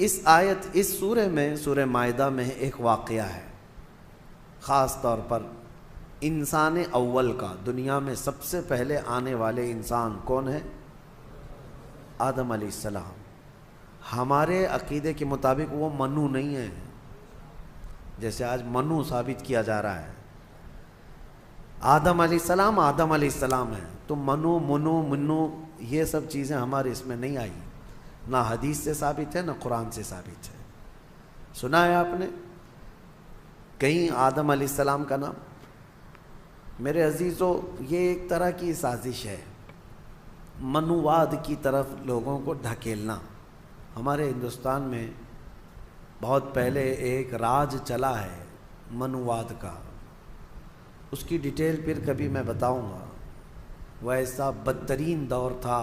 اس سورہ میں، سورہ مائدہ میں ایک واقعہ ہے، خاص طور پر انسان اول کا، دنیا میں سب سے پہلے آنے والے انسان کون ہے؟ آدم علیہ السلام۔ ہمارے عقیدے کے مطابق وہ منو نہیں ہے، جیسے آج منو ثابت کیا جا رہا ہے۔ آدم علیہ السلام ہے، تو منو یہ سب چیزیں ہمارے اس میں نہیں آئی، نہ حدیث سے ثابت ہے نہ قرآن سے ثابت ہے۔ سنا ہے آپ نے کہیں آدم علیہ السلام کا نام؟ میرے عزیزو، یہ ایک طرح کی سازش ہے، منوواد کی طرف لوگوں کو ڈھکیلنا۔ ہمارے ہندوستان میں بہت پہلے ایک راج چلا ہے منوواد کا، اس کی ڈیٹیل پھر کبھی میں بتاؤں گا۔ وہ ایسا بدترین دور تھا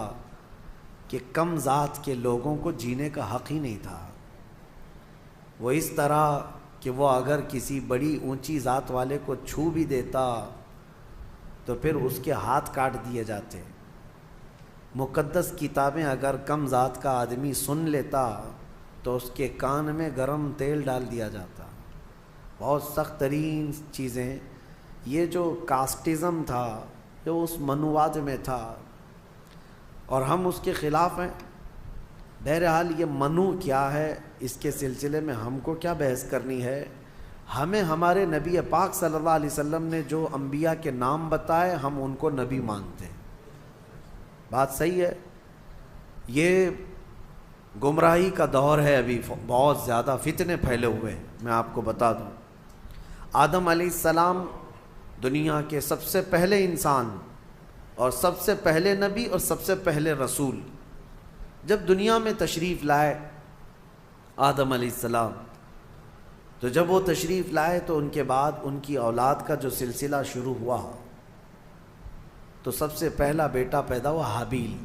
کہ کم ذات کے لوگوں کو جینے کا حق ہی نہیں تھا۔ وہ اس طرح کہ وہ اگر کسی بڑی اونچی ذات والے کو چھو بھی دیتا تو پھر اس کے ہاتھ کاٹ دیے جاتے۔ مقدس کتابیں اگر کم ذات کا آدمی سن لیتا تو اس کے کان میں گرم تیل ڈال دیا جاتا۔ بہت سخت ترین چیزیں، یہ جو کاسٹزم تھا جو اس منوواد میں تھا، اور ہم اس کے خلاف ہیں۔ بہرحال یہ منو کیا ہے، اس کے سلسلے میں ہم کو کیا بحث کرنی ہے؟ ہمیں ہمارے نبی پاک صلی اللہ علیہ وسلم نے جو انبیاء کے نام بتائے ہم ان کو نبی مانتے ہیں۔ بات صحیح ہے؟ یہ گمراہی کا دور ہے، ابھی بہت زیادہ فتنے پھیلے ہوئے ہیں۔ میں آپ کو بتا دوں، آدم علیہ السلام دنیا کے سب سے پہلے انسان اور سب سے پہلے نبی اور سب سے پہلے رسول جب دنیا میں تشریف لائے آدم علیہ السلام، تو جب وہ تشریف لائے تو ان کے بعد ان کی اولاد کا جو سلسلہ شروع ہوا، تو سب سے پہلا بیٹا پیدا ہوا حابیل۔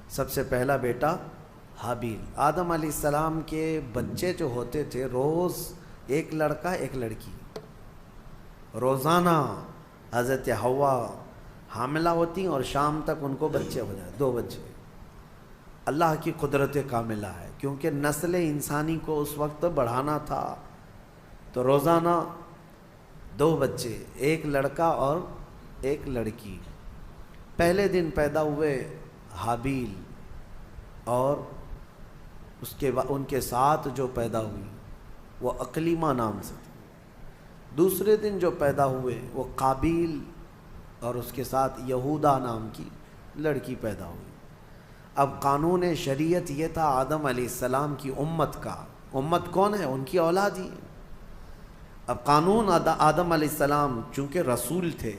سب سے پہلا بیٹا حابیل۔ آدم علیہ السلام کے بچے جو ہوتے تھے، روز ایک لڑکا ایک لڑکی، روزانہ حضرت حوا حاملہ ہوتی اور شام تک ان کو بچے ہو جائے، 2 بچے۔ اللہ کی قدرت کاملہ ہے، کیونکہ نسل انسانی کو اس وقت بڑھانا تھا، تو روزانہ 2 بچے، ایک لڑکا اور ایک لڑکی۔ پہلے دن پیدا ہوئے حابیل، اور اس کے بعد ان کے ساتھ جو پیدا ہوئی وہ اقلیمہ نام سے تھی۔ دوسرے دن جو پیدا ہوئے وہ قابیل، اور اس کے ساتھ یہودا نام کی لڑکی پیدا ہوئی۔ اب قانون شریعت یہ تھا آدم علیہ السلام کی امت کا، امت کون ہے؟ ان کی اولاد ہی۔ اب قانون آدم علیہ السلام چونکہ رسول تھے،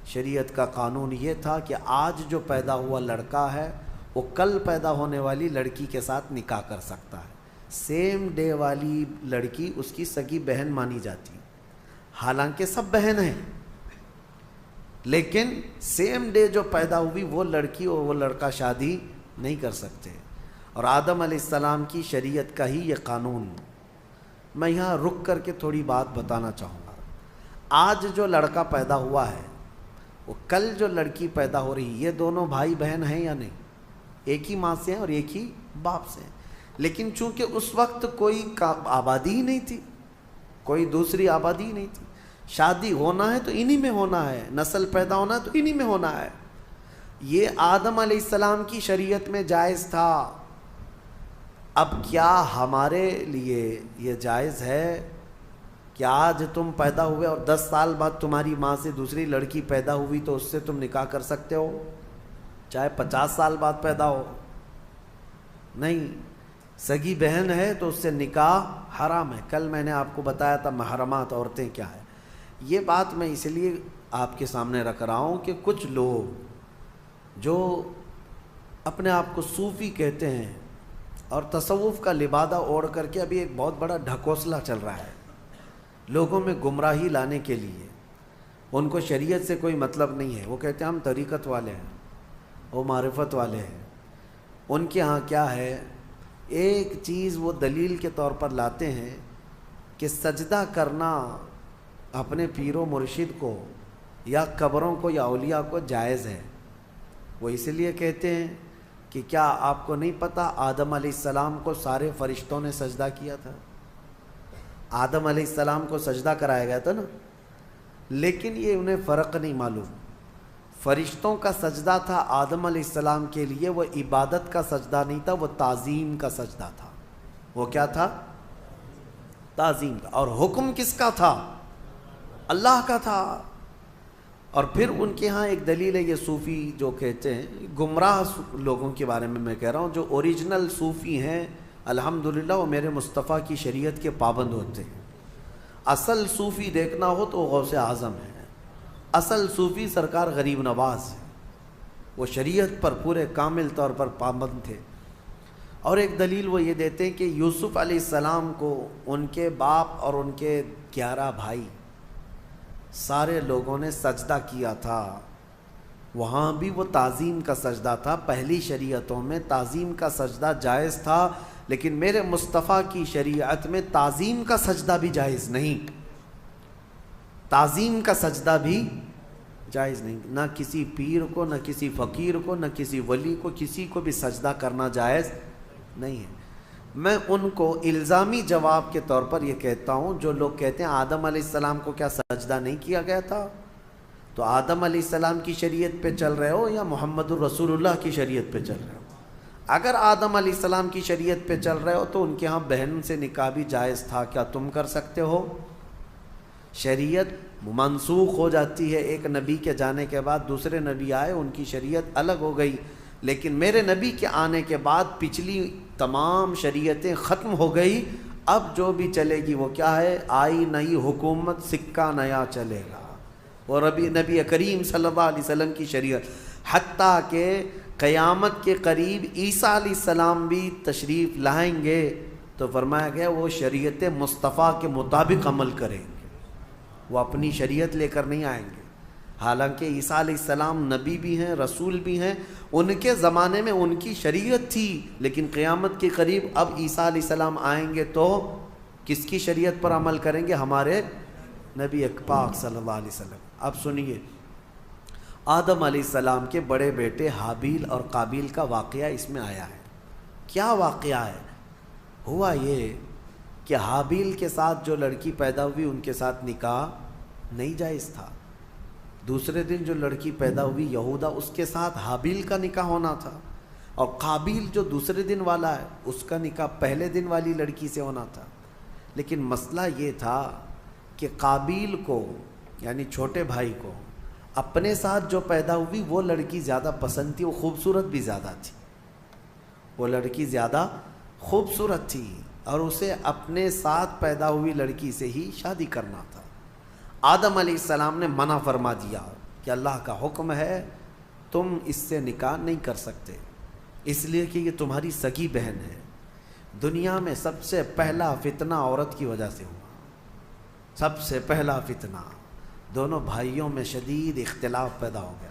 شریعت کا قانون یہ تھا کہ آج جو پیدا ہوا لڑکا ہے وہ کل پیدا ہونے والی لڑکی کے ساتھ نکاح کر سکتا ہے۔ سیم ڈے والی لڑکی اس کی سگی بہن مانی جاتی، حالانکہ سب بہن ہیں، لیکن سیم ڈے جو پیدا ہوئی وہ لڑکی اور وہ لڑکا شادی نہیں کر سکتے۔ اور آدم علیہ السلام کی شریعت کا ہی یہ قانون۔ میں یہاں رک کر کے تھوڑی بات بتانا چاہوں گا۔ آج جو لڑکا پیدا ہوا ہے وہ کل جو لڑکی پیدا ہو رہی، یہ دونوں بھائی بہن ہیں یا نہیں؟ ایک ہی ماں سے ہیں اور ایک ہی باپ سے ہیں، لیکن چونکہ اس وقت کوئی آبادی ہی نہیں تھی، کوئی دوسری آبادی ہی نہیں تھی۔ شادی ہونا ہے تو انہی میں ہونا ہے، نسل پیدا ہونا ہے تو انہی میں ہونا ہے۔ یہ آدم علیہ السلام کی شریعت میں جائز تھا۔ اب کیا ہمارے لیے یہ جائز ہے کہ آج تم پیدا ہوئے اور 10 سال بعد تمہاری ماں سے دوسری لڑکی پیدا ہوئی تو اس سے تم نکاح کر سکتے ہو، چاہے 50 سال بعد پیدا ہو؟ نہیں، سگی بہن ہے تو اس سے نکاح حرام ہے۔ کل میں نے آپ کو بتایا تھا محرمات عورتیں کیا ہے۔ یہ بات میں اس لیے آپ کے سامنے رکھ رہا ہوں کہ کچھ لوگ جو اپنے آپ کو صوفی کہتے ہیں اور تصوف کا لبادہ اوڑھ کر کے ابھی ایک بہت بڑا ڈھکوسلا چل رہا ہے لوگوں میں گمراہی لانے کے لیے۔ ان کو شریعت سے کوئی مطلب نہیں ہے، وہ کہتے ہیں ہم طریقت والے ہیں، وہ معرفت والے ہیں۔ ان کے ہاں کیا ہے، ایک چیز وہ دلیل کے طور پر لاتے ہیں کہ سجدہ کرنا اپنے پیر و مرشد کو یا قبروں کو یا اولیاء کو جائز ہے۔ وہ اس لیے کہتے ہیں کہ کیا آپ کو نہیں پتا آدم علیہ السلام کو سارے فرشتوں نے سجدہ کیا تھا؟ آدم علیہ السلام کو سجدہ کرایا گیا تھا نا، لیکن یہ انہیں فرق نہیں معلوم۔ فرشتوں کا سجدہ تھا آدم علیہ السلام کے لیے، وہ عبادت کا سجدہ نہیں تھا، وہ تعظیم کا سجدہ تھا۔ وہ کیا تھا؟ تعظیم کا۔ اور حکم کس کا تھا؟ اللہ کا تھا۔ اور پھر ان کے ہاں ایک دلیل ہے، یہ صوفی جو کہتے ہیں، گمراہ لوگوں کے بارے میں کہہ رہا ہوں، جو اوریجنل صوفی ہیں الحمدللہ وہ میرے مصطفیٰ کی شریعت کے پابند ہوتے ہیں۔ اصل صوفی دیکھنا ہو تو وہ غوث اعظم ہے، اصل صوفی سرکار غریب نواز ہے، وہ شریعت پر پورے کامل طور پر پابند تھے۔ اور ایک دلیل وہ یہ دیتے ہیں کہ یوسف علیہ السلام کو ان کے باپ اور ان کے 11 بھائی سارے لوگوں نے سجدہ کیا تھا، وہاں بھی وہ تعظیم کا سجدہ تھا۔ پہلی شریعتوں میں تعظیم کا سجدہ جائز تھا، لیکن میرے مصطفیٰ کی شریعت میں تعظیم کا سجدہ بھی جائز نہیں، تعظیم کا سجدہ بھی جائز نہیں۔ نہ کسی پیر کو، نہ کسی فقیر کو، نہ کسی ولی کو، کسی کو بھی سجدہ کرنا جائز نہیں ہے۔ میں ان کو الزامی جواب کے طور پر یہ کہتا ہوں، جو لوگ کہتے ہیں آدم علیہ السلام کو کیا سجدہ نہیں کیا گیا تھا، تو آدم علیہ السلام کی شریعت پہ چل رہے ہو یا محمد الرسول اللہ کی شریعت پہ چل رہے ہو؟ اگر آدم علیہ السلام کی شریعت پہ چل رہے ہو تو ان کے ہاں بہن سے نکاح بھی جائز تھا، کیا تم کر سکتے ہو؟ شریعت منسوخ ہو جاتی ہے، ایک نبی کے جانے کے بعد دوسرے نبی آئے، ان کی شریعت الگ ہو گئی، لیکن میرے نبی کے آنے کے بعد پچھلی تمام شریعتیں ختم ہو گئی۔ اب جو بھی چلے گی وہ کیا ہے؟ آئی نئی حکومت، سکہ نیا چلے گا، اور نبی کریم صلی اللہ علیہ وسلم کی شریعت، حتیٰ کہ قیامت کے قریب عیسیٰ علیہ السلام بھی تشریف لائیں گے تو فرمایا گیا وہ شریعت مصطفیٰ کے مطابق عمل کریں گے، وہ اپنی شریعت لے کر نہیں آئیں گے۔ حالانکہ عیسیٰ علیہ السلام نبی بھی ہیں، رسول بھی ہیں، ان کے زمانے میں ان کی شریعت تھی، لیکن قیامت کے قریب اب عیسیٰ علیہ السلام آئیں گے تو کس کی شریعت پر عمل کریں گے؟ ہمارے نبی پاک صلی اللہ علیہ وسلم۔ اب سنیے، آدم علیہ السلام کے بڑے بیٹے حابیل اور قابیل کا واقعہ اس میں آیا ہے۔ کیا واقعہ ہے؟ ہوا یہ کہ حابیل کے ساتھ جو لڑکی پیدا ہوئی ان کے ساتھ نکاح نہیں جائز تھا۔ دوسرے دن جو لڑکی پیدا ہوئی یہودا، اس کے ساتھ حابیل کا نکاح ہونا تھا، اور قابیل جو دوسرے دن والا ہے اس کا نکاح پہلے دن والی لڑکی سے ہونا تھا۔ لیکن مسئلہ یہ تھا کہ قابیل کو یعنی چھوٹے بھائی کو اپنے ساتھ جو پیدا ہوئی وہ لڑکی زیادہ پسند تھی، وہ خوبصورت بھی زیادہ تھی، وہ لڑکی زیادہ خوبصورت تھی، اور اسے اپنے ساتھ پیدا ہوئی لڑکی سے ہی شادی کرنا تھا۔ آدم علیہ السلام نے منع فرما دیا کہ اللہ کا حکم ہے تم اس سے نکاح نہیں کر سکتے، اس لیے کہ یہ تمہاری سگی بہن ہے۔ دنیا میں سب سے پہلا فتنہ عورت کی وجہ سے ہوا، سب سے پہلا فتنہ، دونوں بھائیوں میں شدید اختلاف پیدا ہو گیا۔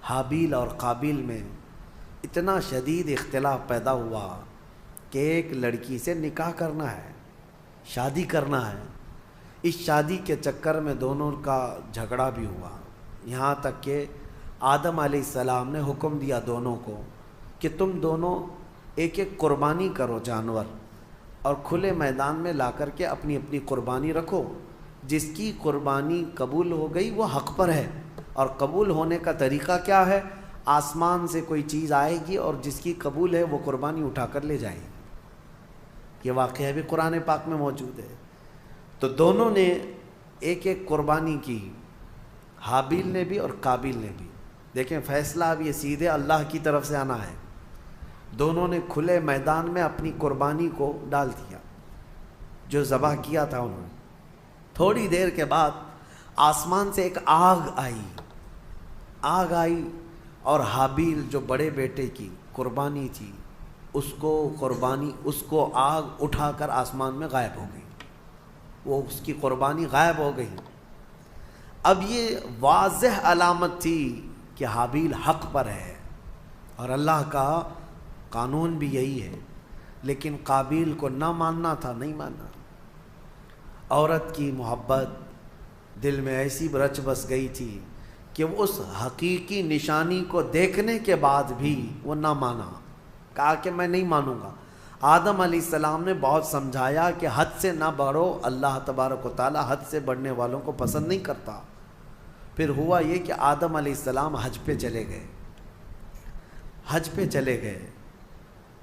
حابیل اور قابیل میں اتنا شدید اختلاف پیدا ہوا کہ ایک لڑکی سے نکاح کرنا ہے، شادی کرنا ہے۔ اس شادی کے چکر میں دونوں کا جھگڑا بھی ہوا، یہاں تک کہ آدم علیہ السلام نے حکم دیا دونوں کو کہ تم دونوں ایک ایک قربانی کرو جانور، اور کھلے میدان میں لا کر کے اپنی اپنی قربانی رکھو، جس کی قربانی قبول ہو گئی وہ حق پر ہے۔ اور قبول ہونے کا طریقہ کیا ہے؟ آسمان سے کوئی چیز آئے گی اور جس کی قبول ہے وہ قربانی اٹھا کر لے جائے گی۔ یہ واقعہ بھی قرآن پاک میں موجود ہے۔ تو دونوں نے ایک ایک قربانی کی، حابیل نے بھی اور قابیل نے بھی۔ دیکھیں فیصلہ اب یہ سیدھے اللہ کی طرف سے آنا ہے۔ دونوں نے کھلے میدان میں اپنی قربانی کو ڈال دیا، جو ذبح کیا تھا انہوں نے۔ تھوڑی دیر کے بعد آسمان سے ایک آگ آئی اور حابیل جو بڑے بیٹے کی قربانی تھی اس کو آگ اٹھا کر آسمان میں غائب ہو گئی، وہ اس کی قربانی غائب ہو گئی۔ اب یہ واضح علامت تھی کہ حابیل حق پر ہے، اور اللہ کا قانون بھی یہی ہے، لیکن قابیل کو نہ ماننا تھا، نہیں ماننا۔ عورت کی محبت دل میں ایسی رچ بس گئی تھی کہ وہ اس حقیقی نشانی کو دیکھنے کے بعد بھی وہ نہ مانا، کہا کہ میں نہیں مانوں گا۔ آدم علیہ السلام نے بہت سمجھایا کہ حد سے نہ بڑھو، اللہ تبارک و تعالیٰ حد سے بڑھنے والوں کو پسند نہیں کرتا۔ پھر ہوا یہ کہ آدم علیہ السلام حج پہ چلے گئے، حج پہ چلے گئے،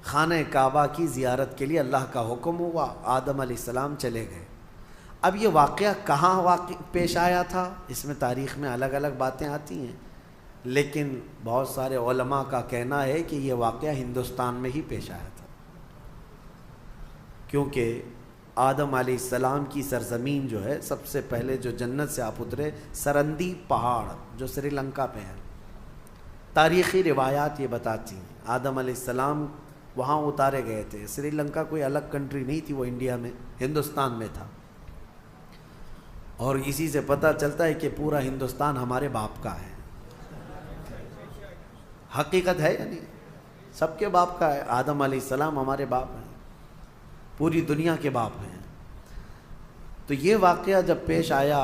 خانہ کعبہ کی زیارت کے لیے اللہ کا حکم ہوا، آدم علیہ السلام چلے گئے۔ اب یہ واقعہ کہاں پیش آیا تھا، اس میں تاریخ میں الگ الگ باتیں آتی ہیں، لیکن بہت سارے علماء کا کہنا ہے کہ یہ واقعہ ہندوستان میں ہی پیش آیا تھا، کیونکہ آدم علیہ السلام کی سرزمین جو ہے، سب سے پہلے جو جنت سے آپ اترے سرندی پہاڑ جو سری لنکا پہ ہے، تاریخی روایات یہ بتاتی ہیں آدم علیہ السلام وہاں اتارے گئے تھے۔ سری لنکا کوئی الگ کنٹری نہیں تھی، وہ انڈیا میں، ہندوستان میں تھا، اور اسی سے پتہ چلتا ہے کہ پورا ہندوستان ہمارے باپ کا ہے۔ حقیقت ہے یا نہیں؟ سب کے باپ کا ہے، آدم علیہ السلام ہمارے باپ ہیں، پوری دنیا کے باپ ہیں۔ تو یہ واقعہ جب پیش آیا،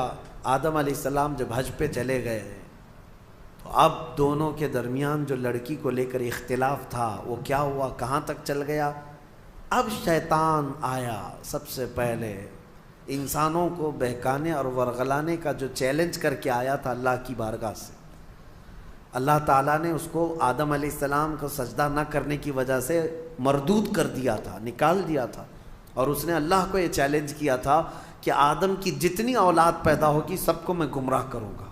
آدم علیہ السلام جب حج پہ چلے گئے، تو اب دونوں کے درمیان جو لڑکی کو لے کر اختلاف تھا وہ کیا ہوا، کہاں تک چل گیا۔ اب شیطان آیا، سب سے پہلے انسانوں کو بہکانے اور ورغلانے کا جو چیلنج کر کے آیا تھا اللہ کی بارگاہ سے، اللہ تعالیٰ نے اس کو آدم علیہ السلام کو سجدہ نہ کرنے کی وجہ سے مردود کر دیا تھا، نکال دیا تھا، اور اس نے اللہ کو یہ چیلنج کیا تھا کہ آدم کی جتنی اولاد پیدا ہوگی سب کو میں گمراہ کروں گا،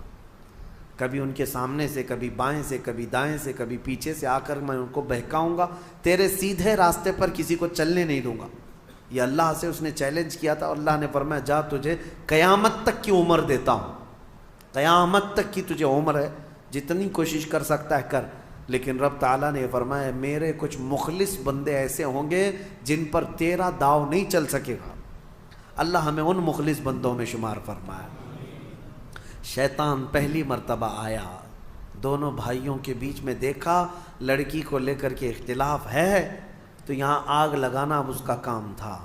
کبھی ان کے سامنے سے، کبھی بائیں سے، کبھی دائیں سے، کبھی پیچھے سے آ کر میں ان کو بہکاؤں گا، تیرے سیدھے راستے پر کسی کو چلنے نہیں دوں گا۔ یہ اللہ سے اس نے چیلنج کیا تھا، اور اللہ نے فرمایا جا تجھے قیامت تک کی عمر دیتا ہوں، قیامت تک کی تجھے عمر ہے، جتنی کوشش کر سکتا ہے کر۔ لیکن رب تعالیٰ نے فرمایا میرے کچھ مخلص بندے ایسے ہوں گے جن پر تیرا داؤ نہیں چل سکے گا۔ اللہ ہمیں ان مخلص بندوں میں شمار فرمایا۔ شیطان پہلی مرتبہ آیا، دونوں بھائیوں کے بیچ میں دیکھا لڑکی کو لے کر کے اختلاف ہے، تو یہاں آگ لگانا اب اس کا کام تھا۔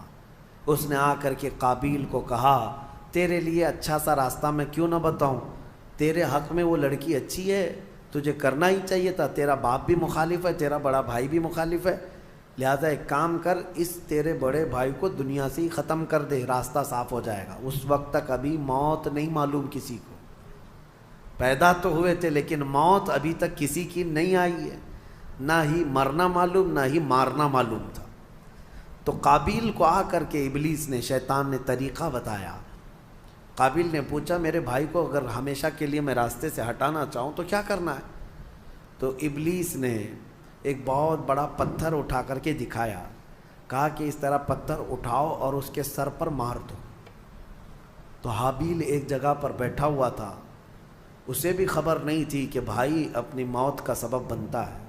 اس نے آ کر کے قابیل کو کہا تیرے لیے اچھا سا راستہ میں کیوں نہ بتاؤں، تیرے حق میں وہ لڑکی اچھی ہے، تجھے کرنا ہی چاہیے تھا، تیرا باپ بھی مخالف ہے، تیرا بڑا بھائی بھی مخالف ہے، لہذا ایک کام کر، اس تیرے بڑے بھائی کو دنیا سے ہی ختم کر دے، راستہ صاف ہو جائے گا۔ اس وقت تک ابھی موت نہیں معلوم کسی کو، پیدا تو ہوئے تھے لیکن موت ابھی تک کسی کی نہیں آئی ہے، نہ ہی مرنا معلوم نہ ہی مارنا معلوم تھا۔ تو قابیل کو آ کر کے ابلیس نے، شیطان نے طریقہ بتایا۔ قابیل نے پوچھا میرے بھائی کو اگر ہمیشہ کے لیے میں راستے سے ہٹانا چاہوں تو کیا کرنا ہے؟ تو ابلیس نے ایک بہت بڑا پتھر اٹھا کر کے دکھایا، کہا کہ اس طرح پتھر اٹھاؤ اور اس کے سر پر مار دو۔ تو حابیل ایک جگہ پر بیٹھا ہوا تھا، اسے بھی خبر نہیں تھی کہ بھائی اپنی موت کا سبب بنتا ہے۔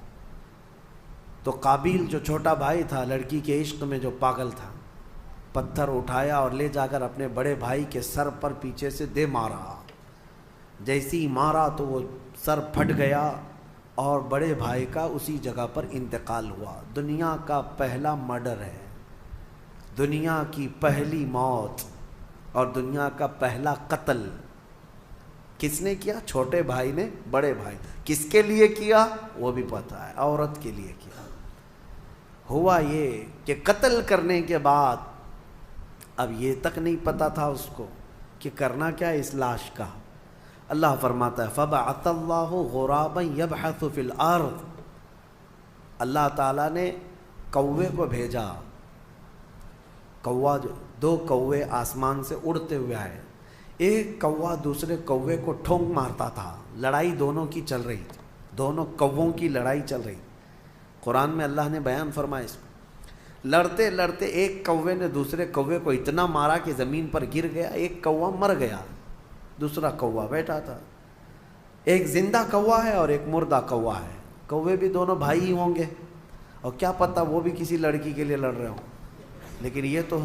تو قابیل جو چھوٹا بھائی تھا، لڑکی کے عشق میں جو پاگل تھا، پتھر اٹھایا اور لے جا کر اپنے بڑے بھائی کے سر پر پیچھے سے دے مارا۔ جیسی ہی مارا تو وہ سر پھٹ گیا اور بڑے بھائی کا اسی جگہ پر انتقال ہوا۔ دنیا کا پہلا مرڈر ہے، دنیا کی پہلی موت اور دنیا کا پہلا قتل کس نے کیا؟ چھوٹے بھائی نے بڑے بھائی۔ کس کے لیے کیا وہ بھی پتہ ہے، عورت کے لیے کیا۔ ہوا یہ کہ قتل کرنے کے بعد اب یہ تک نہیں پتا تھا اس کو کہ کرنا کیا ہے اس لاش کا۔ اللہ فرماتا ہے فَبَعَثَ اللَّهُ غُرَابًا يَبْحَثُ فِي الْأَرْضِ، اللہ تعالیٰ نے کوے کو بھیجا۔ کوا، دو کوے آسمان سے اڑتے ہوئے آئے، ایک کوا دوسرے کوے کو ٹھونک مارتا تھا، لڑائی دونوں کی چل رہی تھی، دونوں کووں کی لڑائی چل رہی تھی۔ قرآن میں اللہ نے بیان فرمایا اس کو، لڑتے لڑتے ایک کوے نے دوسرے کوے کو اتنا مارا کہ زمین پر گر گیا، ایک کوا مر گیا، دوسرا کوا بیٹھا تھا۔ ایک زندہ کوا ہے اور ایک مردہ کوا ہے، کوے بھی دونوں بھائی ہی ہوں گے، اور کیا پتہ وہ بھی کسی لڑکی کے لیے لڑ رہے ہوں، لیکن یہ تو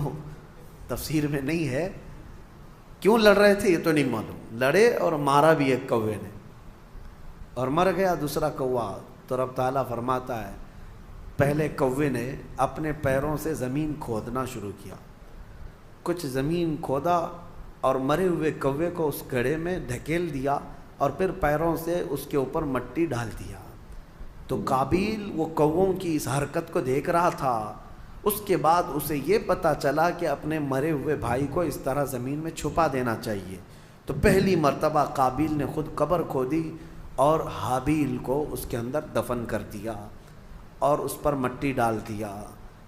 تفسیر میں نہیں ہے، کیوں لڑ رہے تھے یہ تو نہیں معلوم، لڑے اور مارا بھی ایک کوے نے اور مر گیا دوسرا کوا۔ تو رب تعالیٰ فرماتا ہے پہلے کوے نے اپنے پیروں سے زمین کھودنا شروع کیا، کچھ زمین کھودا اور مرے ہوئے کوے کو اس گڑھے میں دھکیل دیا اور پھر پیروں سے اس کے اوپر مٹی ڈال دیا۔ تو قابیل وہ کووں کی اس حرکت کو دیکھ رہا تھا. اس کے بعد اسے یہ پتہ چلا کہ اپنے مرے ہوئے بھائی کو اس طرح زمین میں چھپا دینا چاہیے. تو پہلی مرتبہ قابیل نے خود قبر کھودی اور حابیل کو اس کے اندر دفن کر دیا اور اس پر مٹی ڈال دیا.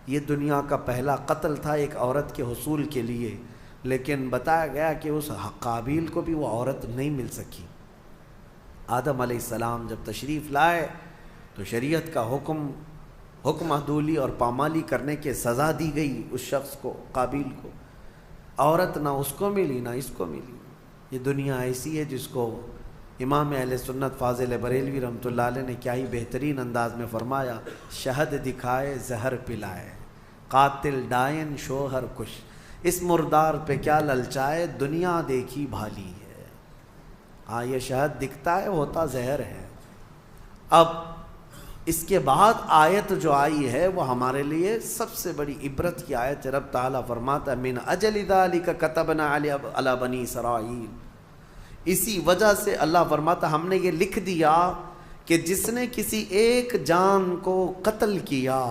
یہ دنیا کا پہلا قتل تھا ایک عورت کے حصول کے لیے، لیکن بتایا گیا کہ اس قابیل کو بھی وہ عورت نہیں مل سکی. آدم علیہ السلام جب تشریف لائے تو شریعت کا حکم عدولی اور پامالی کرنے کے سزا دی گئی اس شخص کو، قابیل کو. عورت نہ اس کو ملی نہ اس کو ملی. یہ دنیا ایسی ہے جس کو امام اہل سنت فاضل بریلوی رحمۃ اللہ علیہ نے کیا ہی بہترین انداز میں فرمایا، شہد دکھائے زہر پلائے، قاتل ڈائن شوہر کش، اس مردار پہ کیا للچائے، دنیا دیکھی بھالی ہے. ہاں یہ شہد دکھتا ہے، ہوتا زہر ہے. اب اس کے بعد آیت جو آئی ہے وہ ہمارے لیے سب سے بڑی عبرت کی آیت. رب تعالیٰ فرماتا من اجل ذالک کتبنا علی بنی اسرائیل، اسی وجہ سے اللہ فرماتا ہم نے یہ لکھ دیا کہ جس نے کسی ایک جان کو قتل کیا،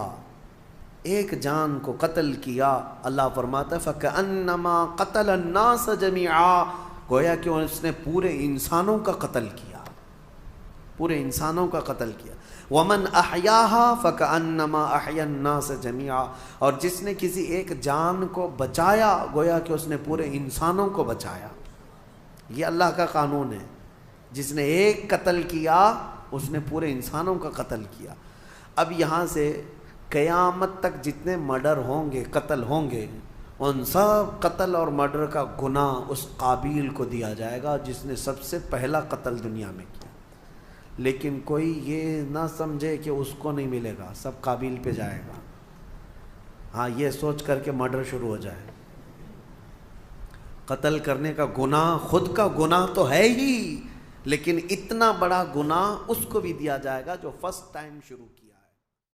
ایک جان کو قتل کیا، اللہ فرماتا فکأنما قتل الناس جميعا، گویا کہ اس نے پورے انسانوں کا قتل کیا، پورے انسانوں کا قتل کیا. ومن احیاها فکأنما احیا الناس جميعا، اور جس نے کسی ایک جان کو بچایا گویا کہ اس نے پورے انسانوں کو بچایا. یہ اللہ کا قانون ہے، جس نے ایک قتل کیا اس نے پورے انسانوں کا قتل کیا. اب یہاں سے قیامت تک جتنے مرڈر ہوں گے، قتل ہوں گے، ان سب قتل اور مرڈر کا گناہ اس قابیل کو دیا جائے گا جس نے سب سے پہلا قتل دنیا میں کیا. لیکن کوئی یہ نہ سمجھے کہ اس کو نہیں ملے گا، سب قابیل پہ جائے گا. ہاں یہ سوچ کر کے مرڈر شروع ہو جائے. قتل کرنے کا گناہ خود کا گناہ تو ہے ہی، لیکن اتنا بڑا گناہ اس کو بھی دیا جائے گا جو فرسٹ ٹائم شروع کیا.